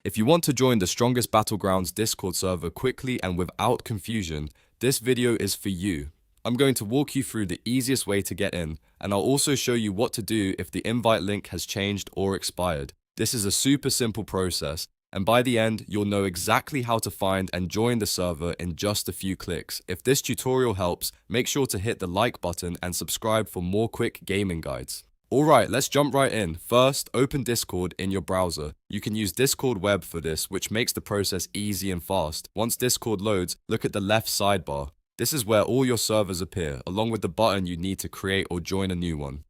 If you want to join the strongest Battlegrounds Discord server quickly and without confusion, this video is for you. I'm going to walk you through the easiest way to get in, and I'll also show you what to do if the invite link has changed or expired. This is a super simple process, and by the end, you'll know exactly how to find and join the server in just a few clicks. If this tutorial helps, make sure to hit the like button and subscribe for more quick gaming guides. Alright, let's jump right in. First, open Discord in your browser. You can use Discord Web for this, which makes the process easy and fast. Once Discord loads, look at the left sidebar. This is where all your servers appear, along with the button you need to create or join a new one.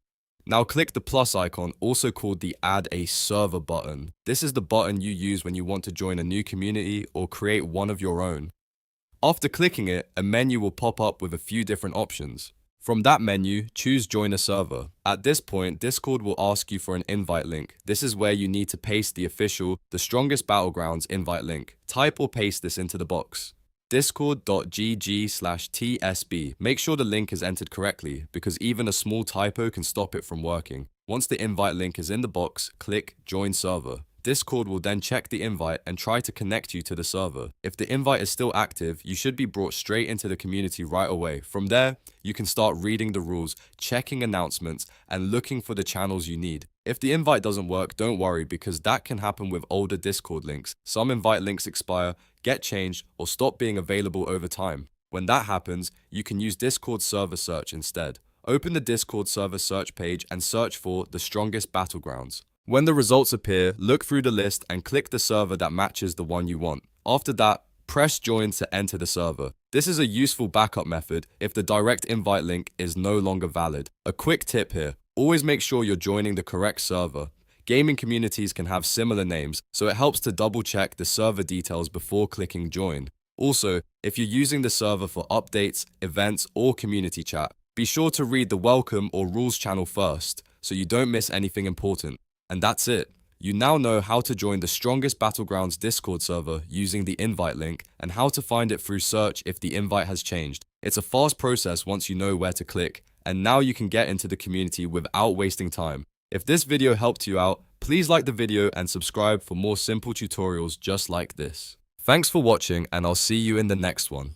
Now click the plus icon, also called the Add a Server button. This is the button you use when you want to join a new community or create one of your own. After clicking it, a menu will pop up with a few different options. From that menu, choose Join a Server. At this point, Discord will ask you for an invite link. This is where you need to paste the official, the strongest Battlegrounds invite link. Type or paste this into the box. discord.gg/tsb. Make sure the link is entered correctly, because even a small typo can stop it from working. Once the invite link is in the box, click Join Server. Discord will then check the invite and try to connect you to the server. If the invite is still active, you should be brought straight into the community right away. From there, you can start reading the rules, checking announcements, and looking for the channels you need. If the invite doesn't work, don't worry, because that can happen with older Discord links. Some invite links expire, get changed, or stop being available over time. When that happens, you can use Discord server search instead. Open the Discord server search page and search for the strongest Battlegrounds. When the results appear, look through the list and click the server that matches the one you want. After that, press join to enter the server. This is a useful backup method if the direct invite link is no longer valid. A quick tip here, always make sure you're joining the correct server. Gaming communities can have similar names, so it helps to double check the server details before clicking join. Also, if you're using the server for updates, events, or community chat, be sure to read the welcome or rules channel first, so you don't miss anything important. And that's it. You now know how to join the strongest Battlegrounds Discord server using the invite link and how to find it through search if the invite has changed. It's a fast process once you know where to click, and now you can get into the community without wasting time. If this video helped you out, please like the video and subscribe for more simple tutorials just like this. Thanks for watching, and I'll see you in the next one.